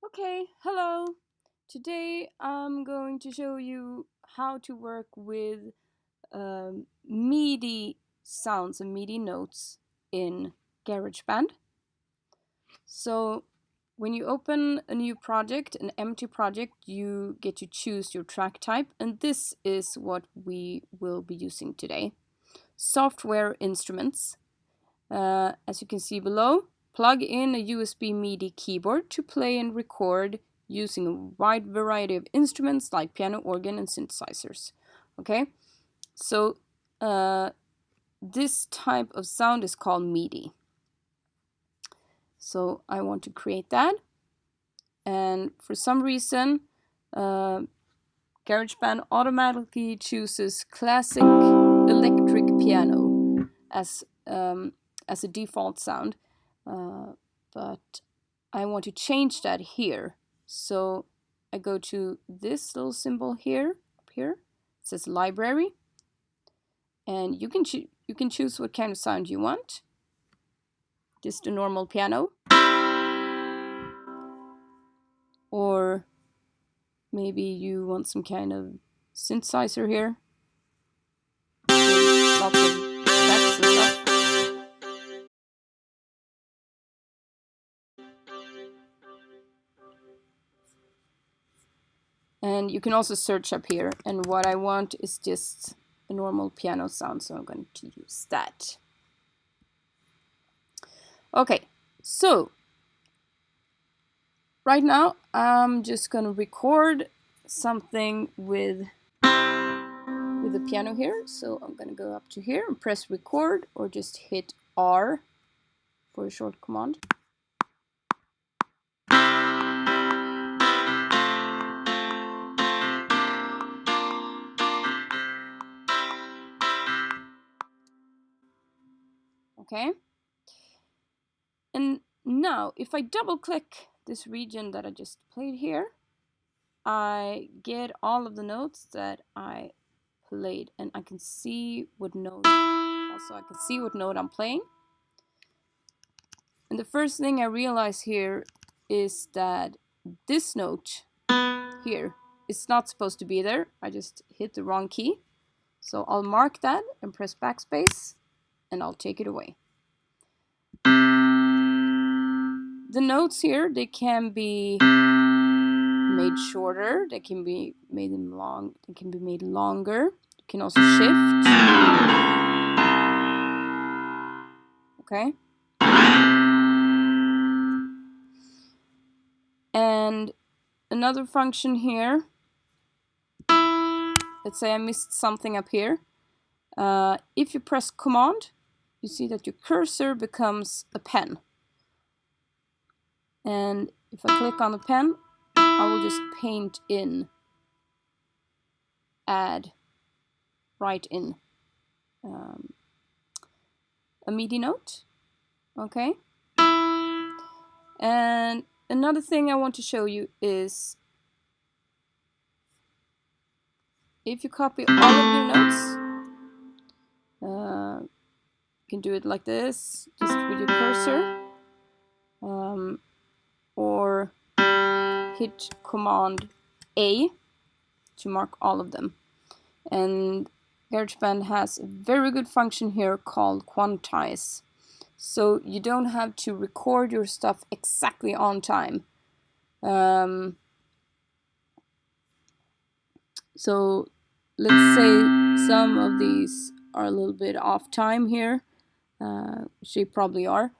Okay, hello. Today I'm going to show you how to work with MIDI sounds and MIDI notes in Garageband. So when you open a new project, an empty project, you get to choose your track type, and this is what we will be using today. Software instruments. As you can see below, plug in a USB MIDI keyboard to play and record using a wide variety of instruments like piano, organ, and synthesizers. Okay, so this type of sound is called MIDI. So I want to create that, and for some reason, GarageBand automatically chooses classic electric piano as a default sound. But I want to change that here. So I go to this little symbol here, up here. It says library. And you can choose what kind of sound you want. Just a normal piano. Or maybe you want some kind of synthesizer here. Lots of effects and stuff. And you can also search up here. And what I want is just a normal piano sound, so I'm going to use that. Okay, so right now I'm just going to record something with the piano here. So I'm going to go up to here and press record, or just hit R for a short command. Okay. And now, if I double click this region that I just played here, I get all of the notes that I played, and I can see what note. Also, I can see what note I'm playing. And the first thing I realize here is that this note here is not supposed to be there. I just hit the wrong key. So I'll mark that and press backspace, and I'll take it away. The notes here, they can be made shorter, they can be made long, they can be made longer. You can also shift. Okay. And another function here, let's say I missed something up here. If you press command, you see that your cursor becomes a pen. And if I click on the pen, I will just paint in, write in a MIDI note. Okay. And another thing I want to show you is if you copy all of your notes, you can do it like this, just with your cursor, or hit Command A to mark all of them. And GarageBand has a very good function here called quantize. So you don't have to record your stuff exactly on time. So let's say some of these are a little bit off time here, which they probably are.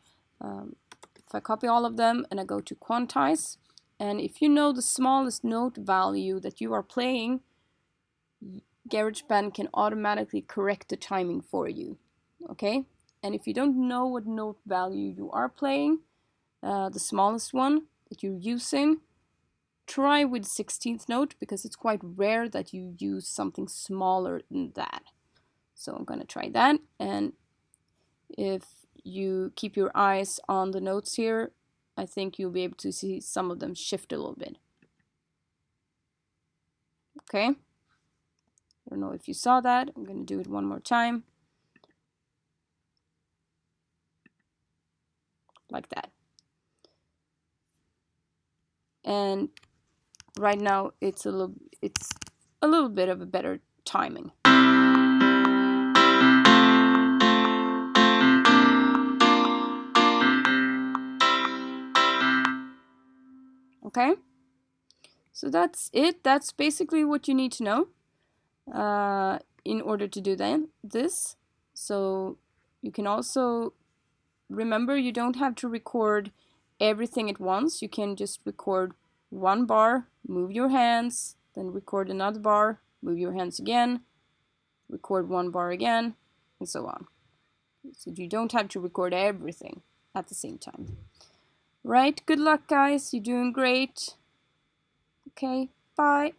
If I copy all of them and I go to quantize, and if you know the smallest note value that you are playing, GarageBand can automatically correct the timing for you. Okay? And if you don't know what note value you are playing, the smallest one that you're using, try with 16th note, because it's quite rare that you use something smaller than that. So I'm going to try that, and if you keep your eyes on the notes here, I think you'll be able to see some of them shift a little bit. Okay? I don't know if you saw that. I'm going to do it one more time. Like that. and right now it's a little bit of a better timing. Okay, so that's it. That's basically what you need to know in order to do this. So you can also remember, you don't have to record everything at once. You can just record one bar, move your hands, then record another bar, move your hands again, record one bar again, and so on. So you don't have to record everything at the same time. Right, good luck guys, you're doing great. Okay, bye.